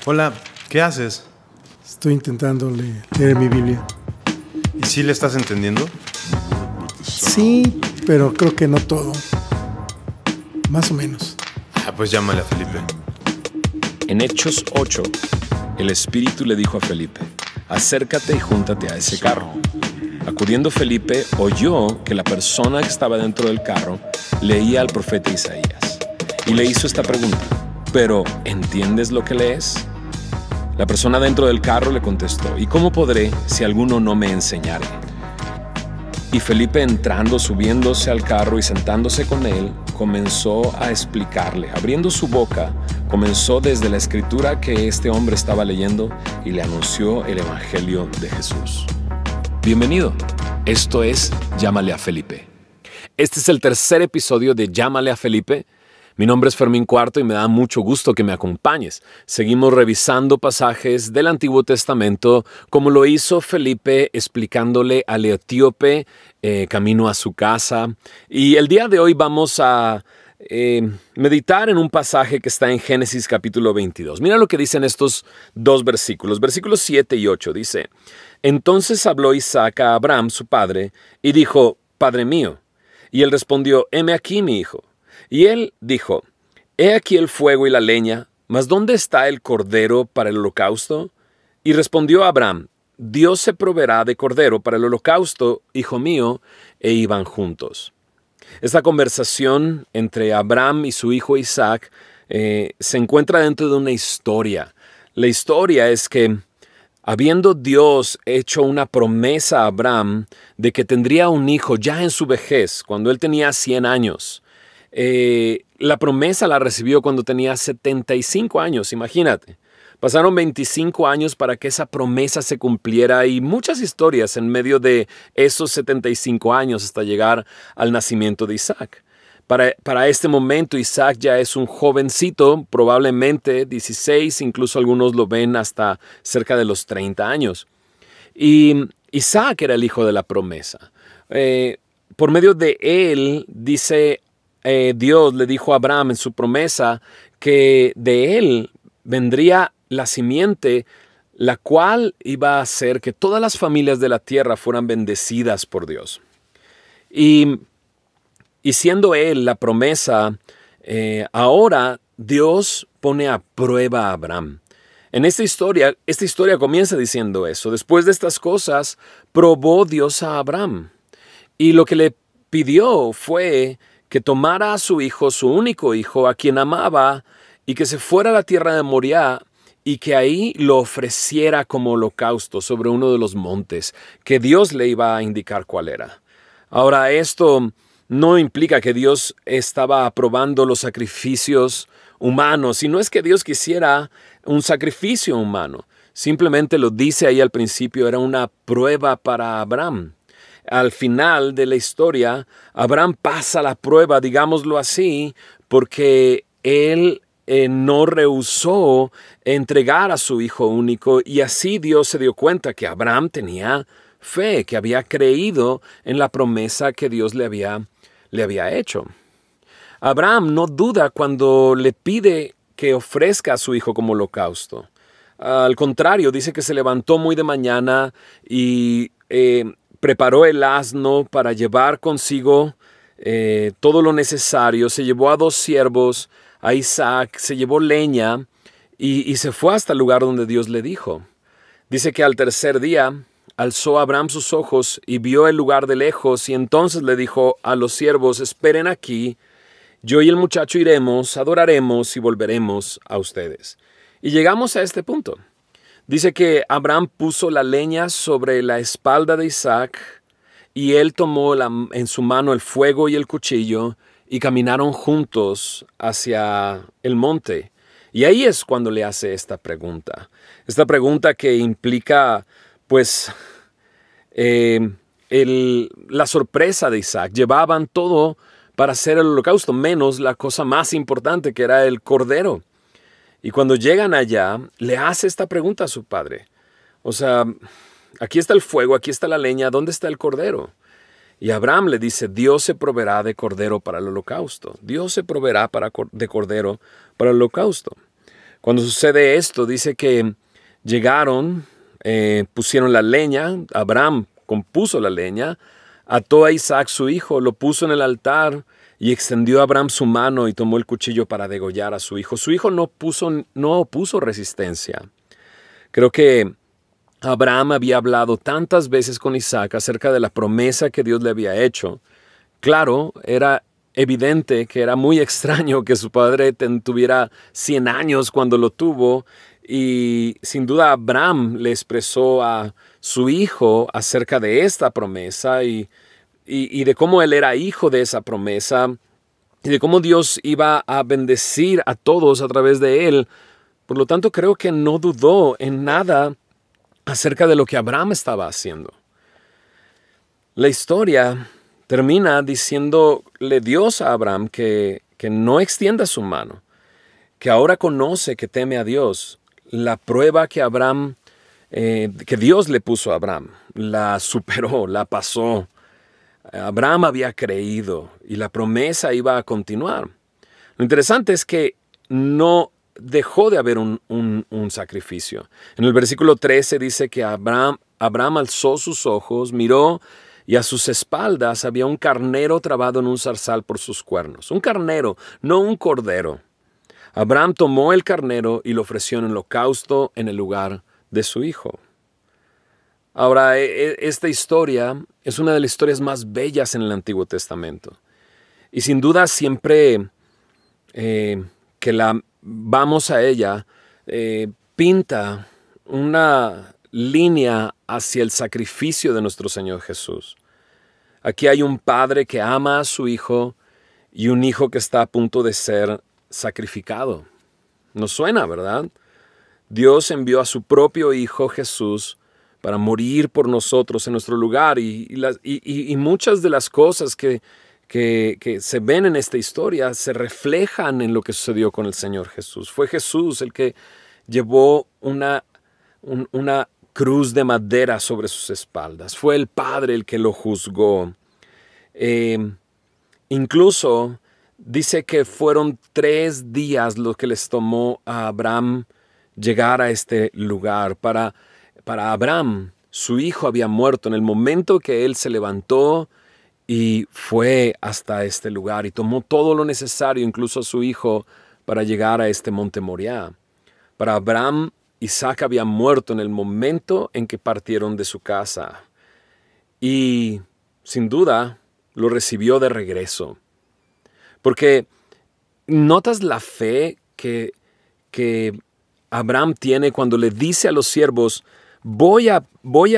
Hola, ¿qué haces? Estoy intentando leer mi Biblia. ¿Y sí le estás entendiendo? Sí, pero creo que no todo. Más o menos. Pues llámale a Felipe. En Hechos 8, el Espíritu le dijo a Felipe: acércate y júntate a ese carro. Acudiendo Felipe, oyó que la persona que estaba dentro del carro leía al profeta Isaías. Y le hizo esta pregunta: ¿pero entiendes lo que lees? La persona dentro del carro le contestó: ¿y cómo podré si alguno no me enseñare? Y Felipe, entrando, subiéndose al carro y sentándose con él, comenzó a explicarle. Abriendo su boca, comenzó desde la escritura que este hombre estaba leyendo y le anunció el Evangelio de Jesús. Bienvenido. Esto es Llámale a Felipe. Este es el tercer episodio de Llámale a Felipe. Mi nombre es Fermín Cuarto y me da mucho gusto que me acompañes. Seguimos revisando pasajes del Antiguo Testamento, como lo hizo Felipe explicándole al etíope camino a su casa. Y el día de hoy vamos a meditar en un pasaje que está en Génesis capítulo 22. Mira lo que dicen estos dos versículos. Versículos 7 y 8 dice: Entonces habló Isaac a Abraham, su padre, y dijo: Padre mío. Y él respondió: heme aquí, mi hijo. Y él dijo: he aquí el fuego y la leña, mas ¿dónde está el cordero para el holocausto? Y respondió Abraham: Dios se proveerá de cordero para el holocausto, hijo mío. E iban juntos. Esta conversación entre Abraham y su hijo Isaac se encuentra dentro de una historia. La historia es que, habiendo Dios hecho una promesa a Abraham de que tendría un hijo ya en su vejez, cuando él tenía 100 años, la promesa la recibió cuando tenía 75 años, imagínate. Pasaron 25 años para que esa promesa se cumpliera y muchas historias en medio de esos 75 años hasta llegar al nacimiento de Isaac. Para este momento Isaac ya es un jovencito, probablemente 16, incluso algunos lo ven hasta cerca de los 30 años. Y Isaac era el hijo de la promesa. Por medio de él, dice Dios le dijo a Abraham en su promesa que de él vendría la simiente, la cual iba a hacer que todas las familias de la tierra fueran bendecidas por Dios. Y siendo él la promesa, ahora Dios pone a prueba a Abraham. En esta historia comienza diciendo eso. Después de estas cosas, probó Dios a Abraham. Y lo que le pidió fue que tomara a su hijo, su único hijo, a quien amaba, y que se fuera a la tierra de Moriah y que ahí lo ofreciera como holocausto sobre uno de los montes, que Dios le iba a indicar cuál era. Ahora, esto no implica que Dios estaba aprobando los sacrificios humanos, y no es que Dios quisiera un sacrificio humano. Simplemente lo dice ahí al principio, era una prueba para Abraham. Al final de la historia, Abraham pasa la prueba, digámoslo así, porque él no rehusó entregar a su hijo único, y así Dios se dio cuenta que Abraham tenía fe, que había creído en la promesa que Dios le había hecho. Abraham no duda cuando le pide que ofrezca a su hijo como holocausto. Al contrario, dice que se levantó muy de mañana y preparó el asno para llevar consigo todo lo necesario. Se llevó a 2 siervos, a Isaac, se llevó leña y se fue hasta el lugar donde Dios le dijo. Dice que al tercer día alzó Abraham sus ojos y vio el lugar de lejos, y entonces le dijo a los siervos: esperen aquí, yo y el muchacho iremos, adoraremos y volveremos a ustedes. Y llegamos a este punto. Dice que Abraham puso la leña sobre la espalda de Isaac, y él tomó en su mano el fuego y el cuchillo, y caminaron juntos hacia el monte. Y ahí es cuando le hace esta pregunta. Esta pregunta que implica, pues, la sorpresa de Isaac. Llevaban todo para hacer el holocausto, menos la cosa más importante, que era el cordero. Y cuando llegan allá, le hace esta pregunta a su padre. O sea, aquí está el fuego, aquí está la leña, ¿dónde está el cordero? Y Abraham le dice: Dios se proveerá de cordero para el holocausto. Dios se proveerá de cordero para el holocausto. Cuando sucede esto, dice que llegaron, pusieron la leña, Abraham compuso la leña, ató a Isaac su hijo, lo puso en el altar y extendió a Abraham su mano y tomó el cuchillo para degollar a su hijo. Su hijo no opuso resistencia. Creo que Abraham había hablado tantas veces con Isaac acerca de la promesa que Dios le había hecho. Claro, era evidente que era muy extraño que su padre tuviera 100 años cuando lo tuvo, y sin duda Abraham le expresó a su hijo acerca de esta promesa y de cómo él era hijo de esa promesa y de cómo Dios iba a bendecir a todos a través de él. Por lo tanto, creo que no dudó en nada acerca de lo que Abraham estaba haciendo. La historia termina diciéndole Dios a Abraham que no extienda su mano, que ahora conoce que teme a Dios. La prueba que que Dios le puso a Abraham, la superó, la pasó. Abraham había creído y la promesa iba a continuar. Lo interesante es que no dejó de haber un sacrificio. En el versículo 13 dice que Abraham alzó sus ojos, miró, y a sus espaldas había un carnero trabado en un zarzal por sus cuernos. Un carnero, no un cordero. Abraham tomó el carnero y lo ofreció en holocausto en el lugar de su hijo. Ahora, esta historia es una de las historias más bellas en el Antiguo Testamento. Y sin duda siempre que la vamos a ella, pinta una línea hacia el sacrificio de nuestro Señor Jesús. Aquí hay un padre que ama a su hijo y un hijo que está a punto de ser sacrificado. Nos suena, ¿verdad? Dios envió a su propio hijo Jesús para morir por nosotros en nuestro lugar, y muchas de las cosas que se ven en esta historia se reflejan en lo que sucedió con el Señor Jesús. Fue Jesús el que llevó una cruz de madera sobre sus espaldas. Fue el Padre el que lo juzgó. Incluso dice que fueron 3 días lo que les tomó a Abraham llegar a este lugar. Para Abraham, su hijo había muerto en el momento que él se levantó y fue hasta este lugar y tomó todo lo necesario, incluso a su hijo, para llegar a este monte Moriah. Para Abraham, Isaac había muerto en el momento en que partieron de su casa. Y, sin duda, lo recibió de regreso. Porque notas la fe que Abraham tiene cuando le dice a los siervos: voy a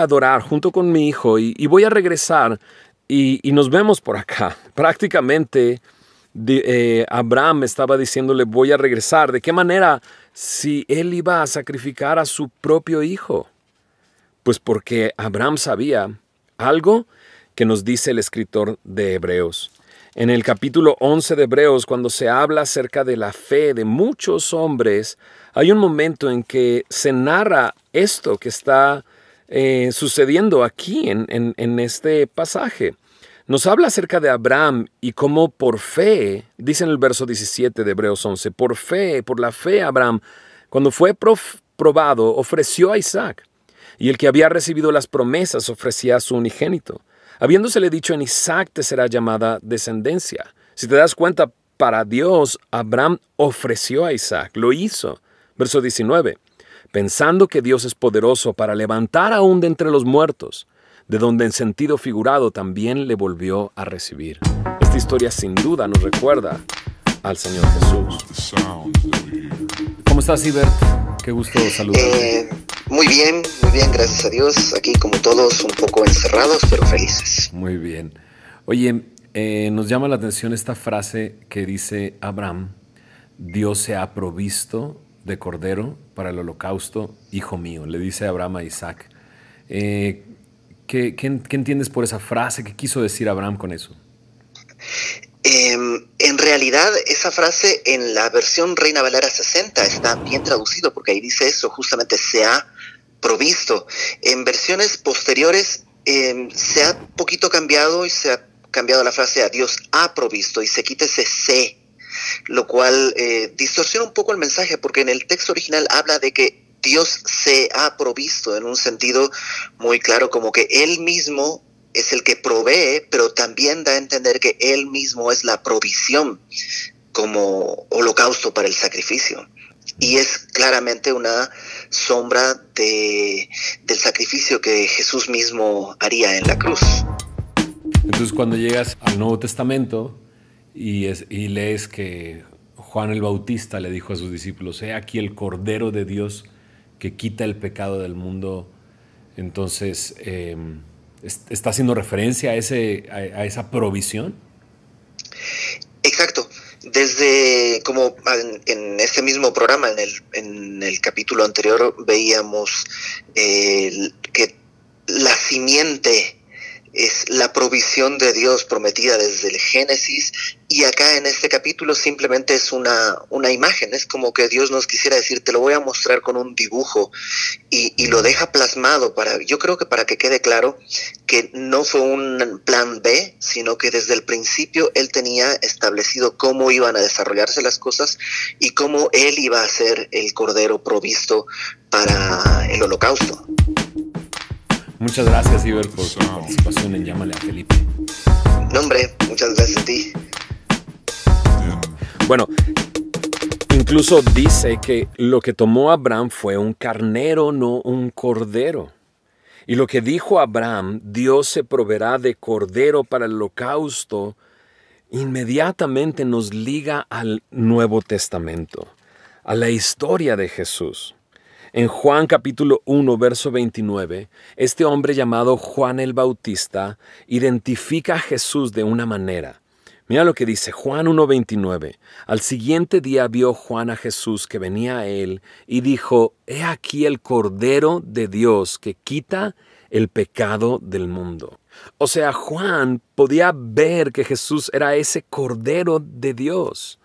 adorar junto con mi hijo y voy a regresar y nos vemos por acá. Prácticamente Abraham estaba diciéndole: voy a regresar. ¿De qué manera? Si él iba a sacrificar a su propio hijo. Pues porque Abraham sabía algo que nos dice el escritor de Hebreos. En el capítulo 11 de Hebreos, cuando se habla acerca de la fe de muchos hombres, hay un momento en que se narra esto que está sucediendo aquí en este pasaje. Nos habla acerca de Abraham y cómo por fe, dice en el verso 17 de Hebreos 11, por la fe Abraham, cuando fue probado, ofreció a Isaac. Y el que había recibido las promesas ofrecía a su unigénito, habiéndosele dicho: en Isaac te será llamada descendencia. Si te das cuenta, para Dios, Abraham ofreció a Isaac, lo hizo. Verso 19, pensando que Dios es poderoso para levantar aún de entre los muertos, de donde en sentido figurado también le volvió a recibir. Esta historia sin duda nos recuerda al Señor Jesús. ¿Cómo estás, Ibert? Qué gusto saludarte. Muy bien, gracias a Dios. Aquí como todos un poco encerrados, pero felices. Muy bien. Oye, nos llama la atención esta frase que dice Abraham: Dios se ha provisto de cordero para el holocausto, hijo mío. Le dice Abraham a Isaac. ¿Qué entiendes por esa frase? ¿Qué quiso decir Abraham con eso? En realidad, esa frase en la versión Reina Valera 60 está bien traducido, porque ahí dice eso, justamente: se ha provisto. En versiones posteriores se ha poquito cambiado y se ha cambiado la frase a Dios ha provisto y se quita ese se. lo cual distorsiona un poco el mensaje, porque en el texto original habla de que Dios se ha provisto en un sentido muy claro, como que Él mismo es el que provee, pero también da a entender que Él mismo es la provisión como holocausto para el sacrificio. Y es claramente una sombra del sacrificio que Jesús mismo haría en la cruz. Entonces, cuando llegas al Nuevo Testamento y lees que Juan el Bautista le dijo a sus discípulos: he aquí el Cordero de Dios que quita el pecado del mundo, entonces, ¿está haciendo referencia a esa provisión? Exacto. Desde, como en este mismo programa, en el capítulo anterior, veíamos que la simiente es la provisión de Dios prometida desde el Génesis, y acá en este capítulo simplemente es una imagen. Es como que Dios nos quisiera decir: te lo voy a mostrar con un dibujo, y lo deja plasmado yo creo que para que quede claro que no fue un plan B, sino que desde el principio Él tenía establecido cómo iban a desarrollarse las cosas y cómo Él iba a ser el Cordero provisto para el holocausto. Muchas gracias, Iber, por tu participación en Llámale a Felipe. No, hombre, muchas gracias a ti. Bueno, incluso dice que lo que tomó Abraham fue un carnero, no un cordero. Y lo que dijo Abraham: Dios se proveerá de cordero para el holocausto, inmediatamente nos liga al Nuevo Testamento, a la historia de Jesús. En Juan capítulo 1, verso 29, este hombre llamado Juan el Bautista identifica a Jesús de una manera. Mira lo que dice Juan 1:29. Al siguiente día vio Juan a Jesús que venía a él y dijo: he aquí el Cordero de Dios que quita el pecado del mundo. O sea, Juan podía ver que Jesús era ese Cordero de Dios.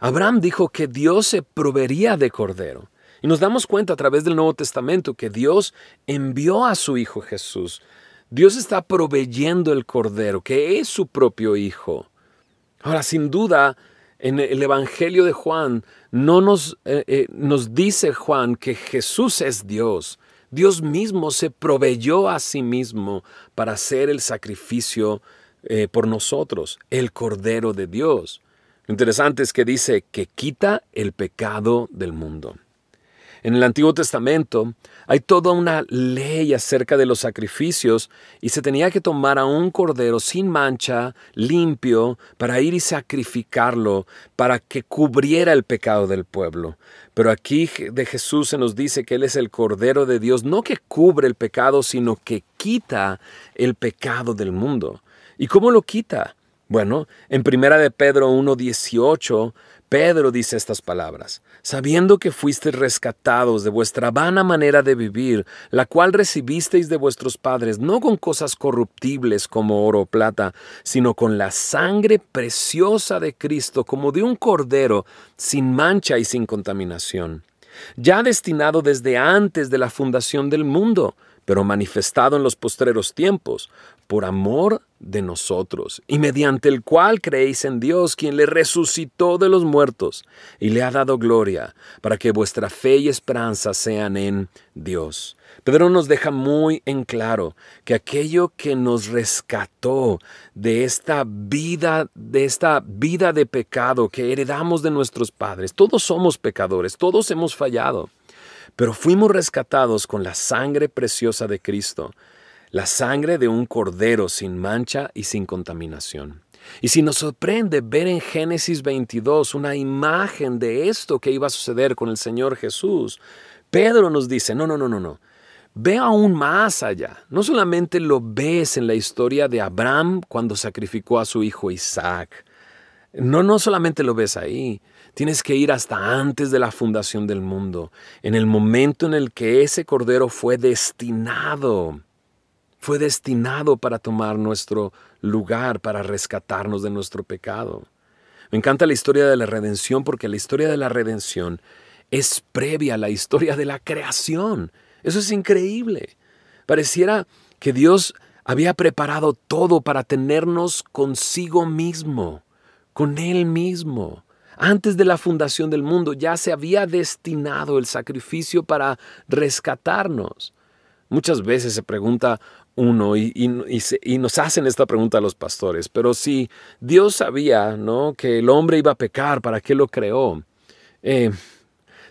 Abraham dijo que Dios se proveería de cordero. Y nos damos cuenta a través del Nuevo Testamento que Dios envió a su Hijo Jesús. Dios está proveyendo el Cordero, que es su propio Hijo. Ahora, sin duda, en el Evangelio de Juan no nos dice Juan que Jesús es Dios. Dios mismo se proveyó a sí mismo para hacer el sacrificio por nosotros, el Cordero de Dios. Lo interesante es que dice que quita el pecado del mundo. En el Antiguo Testamento hay toda una ley acerca de los sacrificios y se tenía que tomar a un cordero sin mancha, limpio, para ir y sacrificarlo, para que cubriera el pecado del pueblo. Pero aquí de Jesús se nos dice que Él es el Cordero de Dios, no que cubre el pecado, sino que quita el pecado del mundo. ¿Y cómo lo quita? Bueno, en 1 de Pedro 1:18, Pedro dice estas palabras: sabiendo que fuisteis rescatados de vuestra vana manera de vivir, la cual recibisteis de vuestros padres, no con cosas corruptibles como oro o plata, sino con la sangre preciosa de Cristo, como de un cordero, sin mancha y sin contaminación, ya destinado desde antes de la fundación del mundo, pero manifestado en los postreros tiempos, por amor de nosotros, y mediante el cual creéis en Dios, quien le resucitó de los muertos y le ha dado gloria, para que vuestra fe y esperanza sean en Dios. Pedro nos deja muy en claro que aquello que nos rescató de esta vida de pecado que heredamos de nuestros padres, todos somos pecadores, todos hemos fallado, pero fuimos rescatados con la sangre preciosa de Cristo, la sangre de un cordero sin mancha y sin contaminación. Y si nos sorprende ver en Génesis 22 una imagen de esto que iba a suceder con el Señor Jesús, Pedro nos dice: no. Ve aún más allá. No solamente lo ves en la historia de Abraham cuando sacrificó a su hijo Isaac. No solamente lo ves ahí. Tienes que ir hasta antes de la fundación del mundo, en el momento en el que ese cordero fue destinado para tomar nuestro lugar, para rescatarnos de nuestro pecado. Me encanta la historia de la redención, porque la historia de la redención es previa a la historia de la creación. Eso es increíble. Pareciera que Dios había preparado todo para tenernos consigo mismo, con Él mismo. Antes de la fundación del mundo ya se había destinado el sacrificio para rescatarnos. Muchas veces se pregunta uno y nos hacen esta pregunta a los pastores, pero si Dios sabía, ¿no?, que el hombre iba a pecar, ¿para qué lo creó?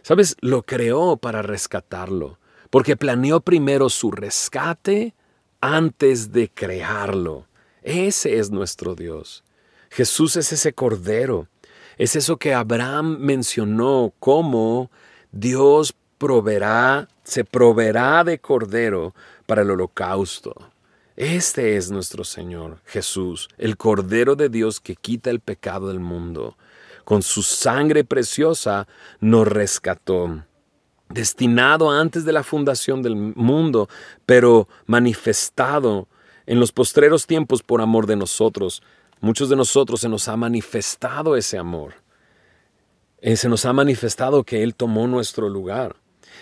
¿Sabes? Lo creó para rescatarlo, porque planeó primero su rescate antes de crearlo. Ese es nuestro Dios. Jesús es ese cordero. Es eso que Abraham mencionó, cómo Dios se proveerá de cordero para el holocausto. Este es nuestro Señor Jesús, el Cordero de Dios que quita el pecado del mundo. Con su sangre preciosa nos rescató. Destinado antes de la fundación del mundo, pero manifestado en los postreros tiempos por amor de nosotros. Muchos de nosotros se nos ha manifestado ese amor. Se nos ha manifestado que Él tomó nuestro lugar.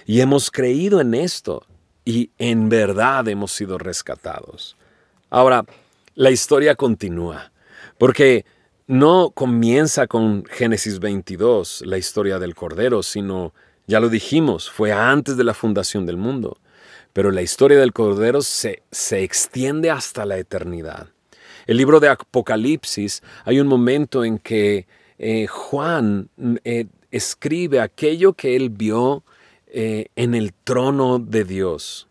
Y hemos creído en esto. Y en verdad hemos sido rescatados. Ahora, la historia continúa. Porque no comienza con Génesis 22, la historia del Cordero, sino, ya lo dijimos, fue antes de la fundación del mundo. Pero la historia del Cordero se extiende hasta la eternidad. El libro de Apocalipsis, hay un momento en que Juan escribe aquello que él vio en el trono de Dios.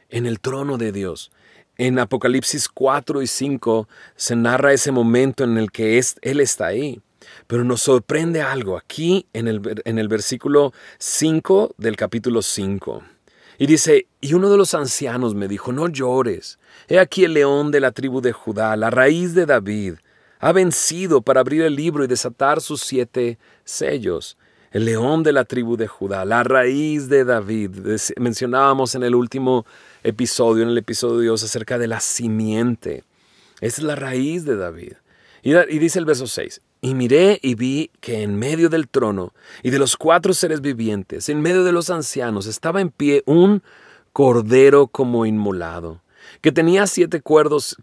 En el trono de Dios. En Apocalipsis 4 y 5 se narra ese momento en el que él está ahí. Pero nos sorprende algo aquí en el versículo 5 del capítulo 5. Y dice, y uno de los ancianos me dijo, no llores. He aquí el león de la tribu de Judá, la raíz de David, ha vencido para abrir el libro y desatar sus 7 sellos. El león de la tribu de Judá, la raíz de David. Mencionábamos en el último episodio, en el episodio 2, acerca de la simiente. Esa es la raíz de David. Y dice el verso 6, y miré y vi que en medio del trono y de los 4 seres vivientes, en medio de los ancianos, estaba en pie un cordero como inmolado, que tenía 7 cuernos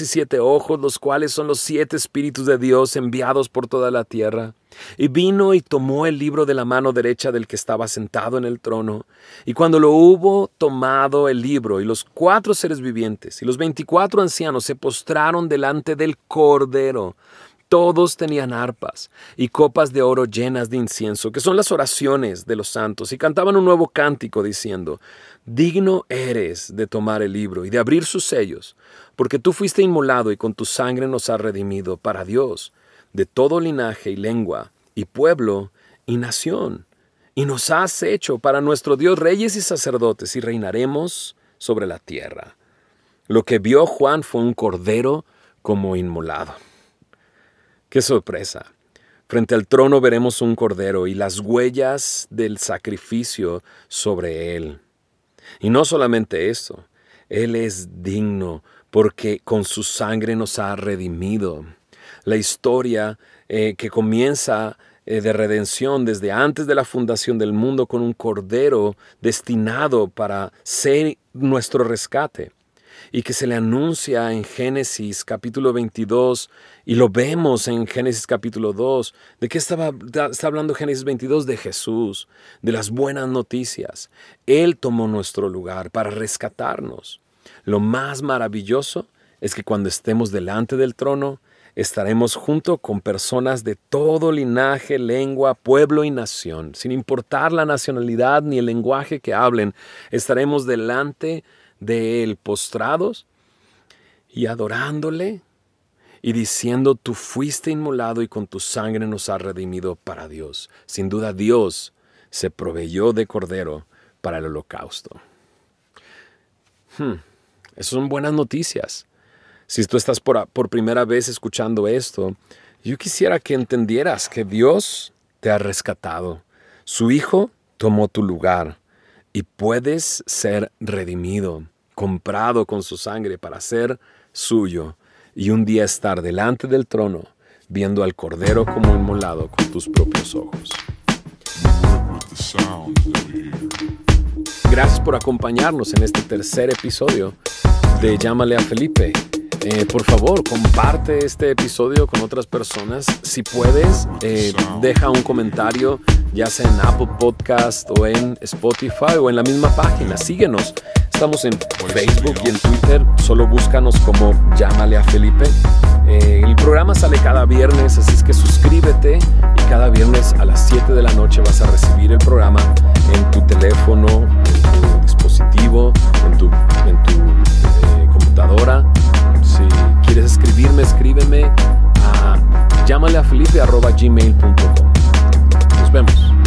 y 7 ojos, los cuales son los 7 espíritus de Dios enviados por toda la tierra. Y vino y tomó el libro de la mano derecha del que estaba sentado en el trono. Y cuando lo hubo tomado el libro, y los 4 seres vivientes y los 24 ancianos se postraron delante del Cordero. Todos tenían arpas y copas de oro llenas de incienso, que son las oraciones de los santos, y cantaban un nuevo cántico diciendo, digno eres de tomar el libro y de abrir sus sellos, porque tú fuiste inmolado y con tu sangre nos has redimido para Dios, de todo linaje y lengua y pueblo y nación. Y nos has hecho para nuestro Dios reyes y sacerdotes y reinaremos sobre la tierra. Lo que vio Juan fue un cordero como inmolado. ¡Qué sorpresa! Frente al trono veremos un cordero y las huellas del sacrificio sobre él. Y no solamente eso, Él es digno porque con su sangre nos ha redimido. La historia que comienza de redención desde antes de la fundación del mundo con un cordero destinado para ser nuestro rescate. Y que se le anuncia en Génesis capítulo 22 y lo vemos en Génesis capítulo 2. ¿De qué está hablando Génesis 22? De Jesús, de las buenas noticias. Él tomó nuestro lugar para rescatarnos. Lo más maravilloso es que cuando estemos delante del trono, estaremos junto con personas de todo linaje, lengua, pueblo y nación. Sin importar la nacionalidad ni el lenguaje que hablen, estaremos delante de Él postrados y adorándole y diciendo, tú fuiste inmolado y con tu sangre nos has redimido para Dios. Sin duda Dios se proveyó de cordero para el holocausto. Esas son buenas noticias. Si tú estás por primera vez escuchando esto, yo quisiera que entendieras que Dios te ha rescatado. Su Hijo tomó tu lugar. Y puedes ser redimido, comprado con su sangre para ser suyo y un día estar delante del trono viendo al Cordero como inmolado con tus propios ojos. Gracias por acompañarnos en este tercer episodio de Llámale a Felipe. por favor, comparte este episodio con otras personas. Si puedes, deja un comentario, ya sea en Apple Podcast o en Spotify o en la misma página. Síguenos. Estamos en Facebook y en Twitter. Solo búscanos como Llámale a Felipe. El programa sale cada viernes, así es que suscríbete y cada viernes a las 7 de la noche vas a recibir el programa en tu teléfono, en tu dispositivo, en tu computadora. Si quieres escribirme, escríbeme a llámaleafelipe@gmail.com. Nos vemos.